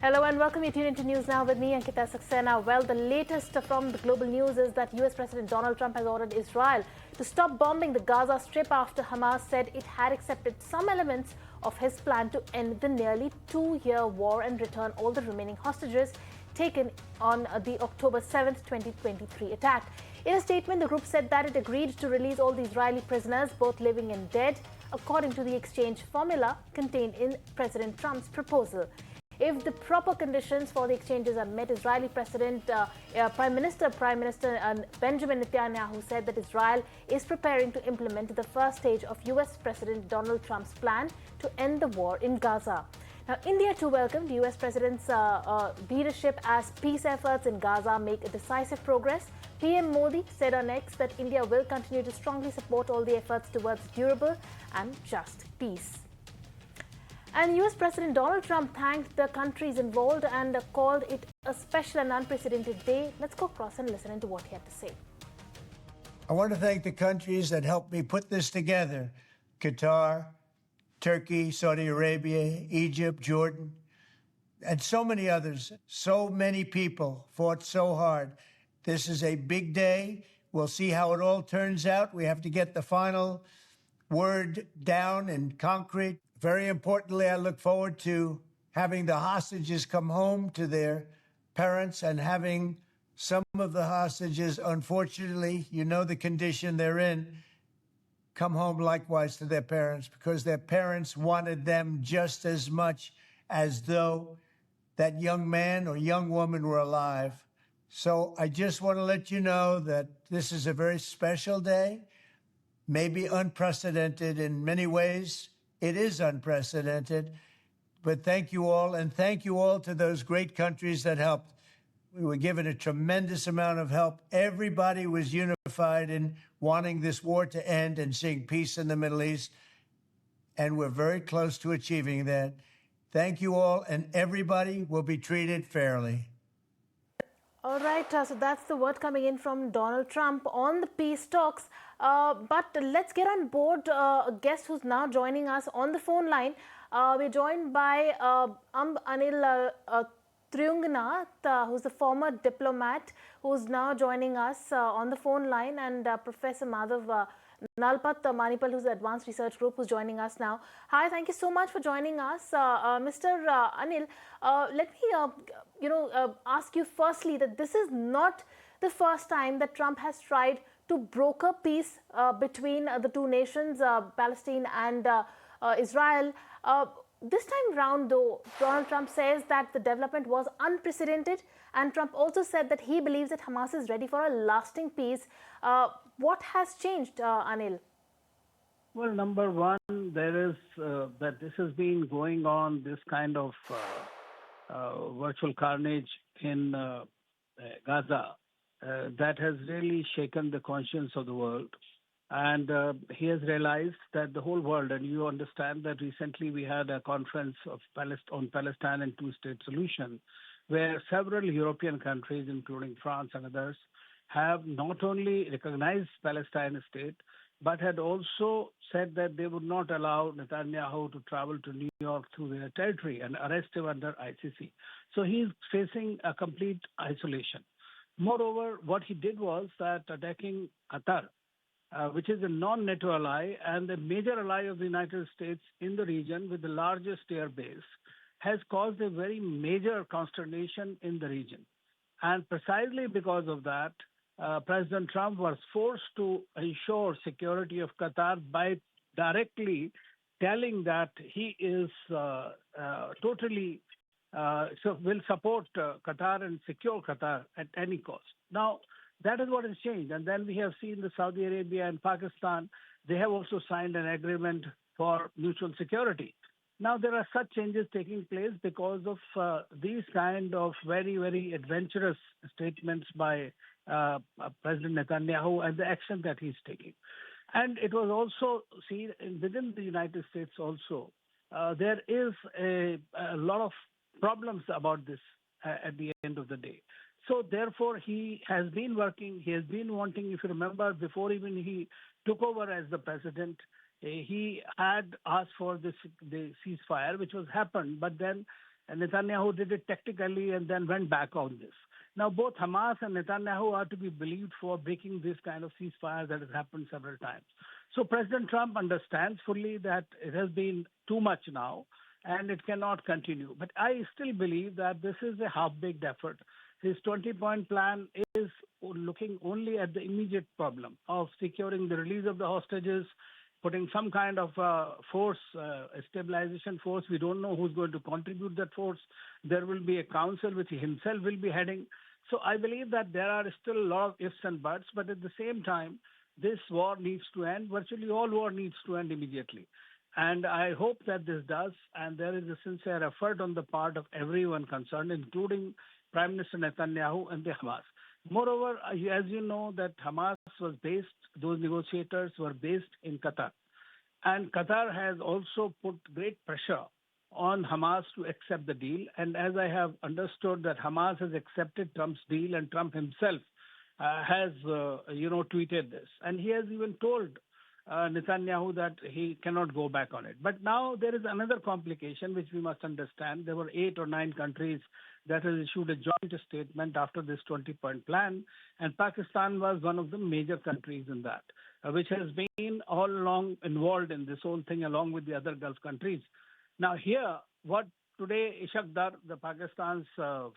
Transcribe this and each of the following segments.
Hello and welcome. You tune into News Now with me, Ankita Saxena. Well, the latest from the global news is that US President Donald Trump has ordered Israel to stop bombing the Gaza Strip after Hamas said it had accepted some elements of his plan to end the nearly two-year war and return all the remaining hostages taken on the October 7th, 2023 attack. In a statement, the group said that it agreed to release all the Israeli prisoners, both living and dead, according to the exchange formula contained in President Trump's proposal. If the proper conditions for the exchanges are met, Israeli Prime Minister Benjamin Netanyahu said that Israel is preparing to implement the first stage of US President Donald Trump's plan to end the war in Gaza. Now, India too welcomed US President's leadership as peace efforts in Gaza make decisive progress. PM Modi said on X that India will continue to strongly support all the efforts towards durable and just peace. And US President Donald Trump thanked the countries involved and called it a special and unprecedented day. Let's go across and listen into what he had to say. I want to thank the countries that helped me put this together: Qatar, Turkey, Saudi Arabia, Egypt, Jordan, and so many others. So many people fought so hard. This is a big day. We'll see how it all turns out. We have to get the final word down in concrete. Very importantly, I look forward to having the hostages come home to their parents and having some of the hostages, unfortunately, you know the condition they're in, come home likewise to their parents, because their parents wanted them just as much as though that young man or young woman were alive. So I just want to let you know that this is a very special day, maybe unprecedented in many ways. It is unprecedented, but thank you all, and thank you all to those great countries that helped. We were given a tremendous amount of help. Everybody was unified in wanting this war to end and seeing peace in the Middle East, and we're very close to achieving that. Thank you all, and everybody will be treated fairly. All right, so that's the word coming in from Donald Trump on the peace talks. But let's get on board a guest who's now joining us on the phone line. We're joined by Anil Triungnath, who's a former diplomat, who's now joining us on the phone line, and Professor Madhav Nalpat Manipal, who's the Advanced Research Group, who's joining us now. Hi, thank you so much for joining us. Mr. Anil, let me ask you firstly that this is not the first time that Trump has tried to broker peace between the two nations, Palestine and Israel. This time round, though, Donald Trump says that the development was unprecedented, and Trump also said that he believes that Hamas is ready for a lasting peace. What has changed, Anil? Well, number one, there is that this has been going on, this kind of virtual carnage in Gaza that has really shaken the conscience of the world. And he has realized that the whole world, and you understand that recently we had a conference on Palestine and two-state solution, where several European countries, including France and others, have not only recognized Palestine state, but had also said that they would not allow Netanyahu to travel to New York through their territory and arrest him under ICC. So he's facing a complete isolation. Moreover, what he did was that attacking Qatar, which is a non-NATO ally and a major ally of the United States in the region with the largest air base, has caused a very major consternation in the region. And precisely because of that, President Trump was forced to ensure security of Qatar by directly telling that he is totally will support Qatar and secure Qatar at any cost. Now, that is what has changed. And then we have seen the Saudi Arabia and Pakistan, they have also signed an agreement for mutual security. Now, there are such changes taking place because of these kind of very, very adventurous statements by President Netanyahu and the action that he's taking. And it was also seen within the United States also. There is a lot of problems about this at the end of the day. So therefore, he has been working, he has been wanting, if you remember, before even he took over as the president, he had asked for the ceasefire, which was happened, but then And Netanyahu did it tactically and then went back on this. Now, both Hamas and Netanyahu are to be believed for breaking this kind of ceasefire that has happened several times. So President Trump understands fully that it has been too much now and it cannot continue. But I still believe that this is a half-baked effort. His 20-point plan is looking only at the immediate problem of securing the release of the hostages, putting some kind of force, a stabilization force. We don't know who's going to contribute that force. There will be a council which he himself will be heading. So I believe that there are still a lot of ifs and buts, but at the same time, this war needs to end. Virtually all war needs to end immediately. And I hope that this does, and there is a sincere effort on the part of everyone concerned, including Prime Minister Netanyahu and the Hamas. Moreover, as you know, that Hamas was based, those negotiators were based in Qatar. And Qatar has also put great pressure on Hamas to accept the deal. And as I have understood that Hamas has accepted Trump's deal, and Trump himself has, tweeted this. And he has even told Netanyahu that he cannot go back on it. But now there is another complication which we must understand. There were 8 or 9 countries that has issued a joint statement after this 20-point plan, and Pakistan was one of the major countries in that, which has been all along involved in this whole thing along with the other Gulf countries. Now here, what today Ishaq Dar, the Pakistan's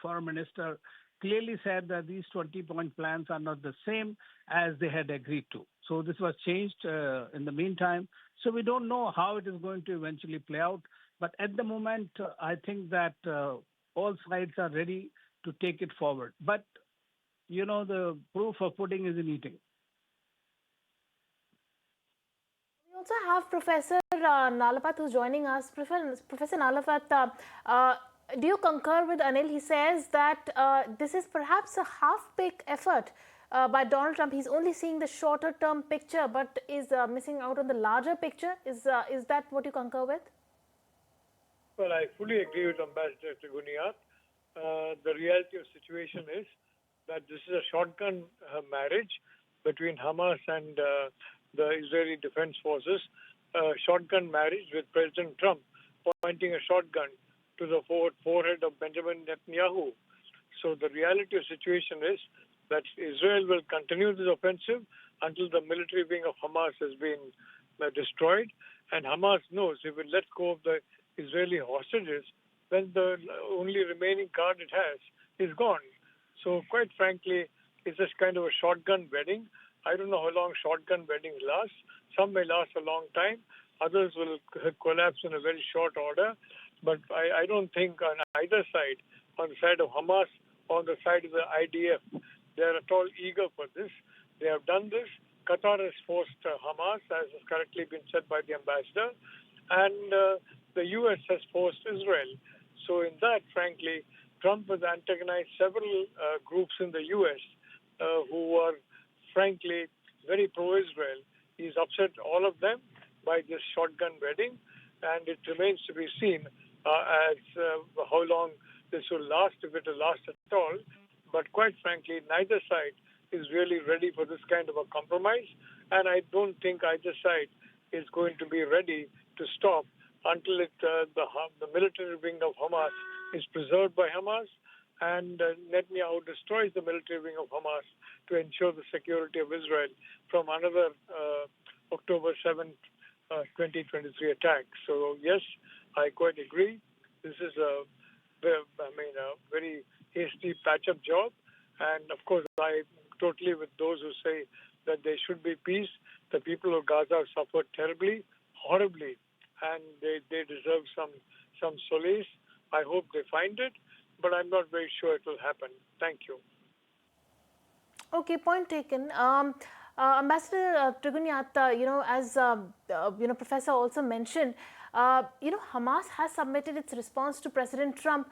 foreign minister, clearly said that these 20-point plans are not the same as they had agreed to. So this was changed in the meantime. So we don't know how it is going to eventually play out. But at the moment, I think that all sides are ready to take it forward. But, the proof of pudding is in eating. We also have Professor Nalapat who's joining us. Professor Nalapat, do you concur with Anil? He says that this is perhaps a half-baked effort by Donald Trump. He's only seeing the shorter-term picture, but is missing out on the larger picture. Is that what you concur with? Well, I fully agree with Ambassador Triguniat. The reality of the situation is that this is a shotgun marriage between Hamas and the Israeli Defense Forces, a shotgun marriage with President Trump pointing a shotgun to the forehead of Benjamin Netanyahu. So the reality of the situation is that Israel will continue this offensive until the military wing of Hamas has been destroyed. And Hamas knows if it lets go of the Israeli hostages, then the only remaining card it has is gone. So quite frankly, it's just kind of a shotgun wedding. I don't know how long shotgun weddings last. Some may last a long time. Others will collapse in a very short order. But I don't think on either side, on the side of Hamas or on the side of the IDF, they are at all eager for this. They have done this. Qatar has forced Hamas, as has correctly been said by the ambassador, and the U.S. has forced Israel. So in that, frankly, Trump has antagonized several groups in the U.S. Who are, frankly, very pro-Israel. He's upset all of them by this shotgun wedding, and it remains to be seen as how long this will last, if it will last at all. But quite frankly, neither side is really ready for this kind of a compromise, and I don't think either side is going to be ready to stop until the military wing of Hamas is preserved by Hamas and Netanyahu destroys the military wing of Hamas to ensure the security of Israel from another October 7th, 2023 attack. So yes, I quite agree. This is a very hasty patch-up job, and of course I totally with those who say that there should be peace. The people of Gaza have suffered terribly, horribly, and they deserve some solace. I hope they find it, but I'm not very sure it will happen. Thank you. Okay, point taken. Ambassador Trigunyat, as Professor also mentioned, Hamas has submitted its response to President Trump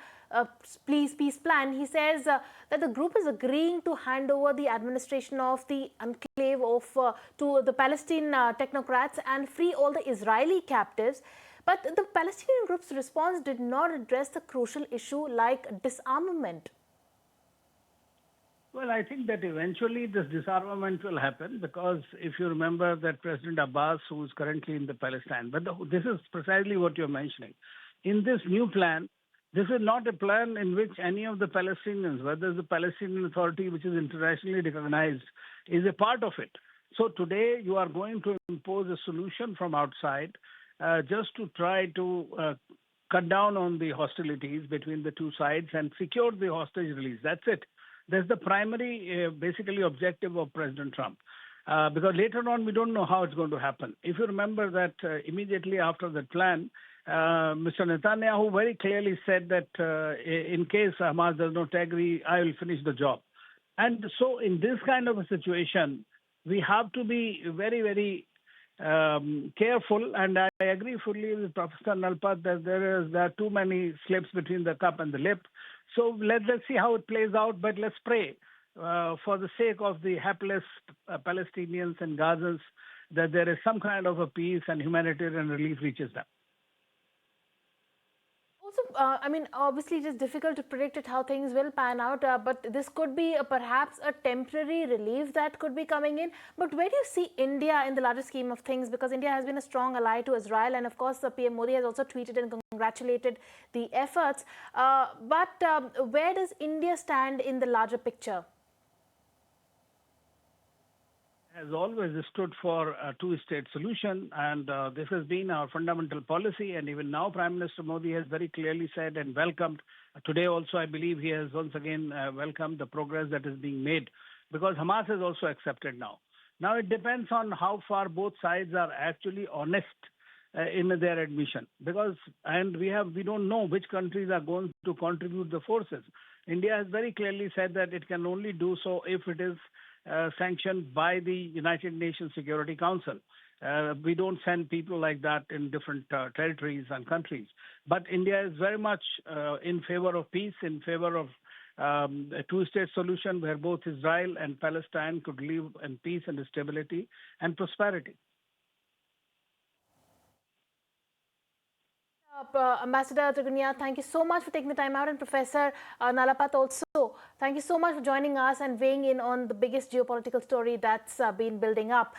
peace plan. He says that the group is agreeing to hand over the administration of the enclave to the Palestinian technocrats and free all the Israeli captives. But the Palestinian group's response did not address the crucial issue like disarmament. Well, I think that eventually this disarmament will happen because if you remember that President Abbas, who is currently in the Palestine, but this is precisely what you're mentioning. In this new plan, This is not a plan in which any of the Palestinians, whether the Palestinian Authority, which is internationally recognized, is a part of it. So today you are going to impose a solution from outside just to try to cut down on the hostilities between the two sides and secure the hostage release. That's it. That's the primary, basically, objective of President Trump. Because later on, we don't know how it's going to happen. If you remember that immediately after that plan, Mr. Netanyahu very clearly said that in case Hamas does not agree, I will finish the job. And so in this kind of a situation, we have to be very, very careful. And I agree fully with Professor Nalpat that there are too many slips between the cup and the lip. So let's see how it plays out, but let's pray for the sake of the hapless Palestinians and Gazans that there is some kind of a peace and humanitarian relief reaches them. Also, I mean, obviously it is difficult to predict it how things will pan out, but this could be perhaps a temporary relief that could be coming in. But where do you see India in the larger scheme of things? Because India has been a strong ally to Israel, and of course, the PM Modi has also tweeted and congratulated the efforts. But where does India stand in the larger picture? Has always stood for a two-state solution, and this has been our fundamental policy. And even now, Prime Minister Modi has very clearly said and welcomed. Today also, I believe he has once again welcomed the progress that is being made, because Hamas has also accepted now. Now it depends on how far both sides are actually honest in their admission, and we don't know which countries are going to contribute the forces. India has very clearly said that it can only do so if it is sanctioned by the United Nations Security Council. We don't send people like that in different territories and countries. But India is very much in favor of peace, in favor of a two-state solution where both Israel and Palestine could live in peace and stability and prosperity. Ambassador Trigunia, thank you so much for taking the time out, and Professor Nalapat also, thank you so much for joining us and weighing in on the biggest geopolitical story that's been building up.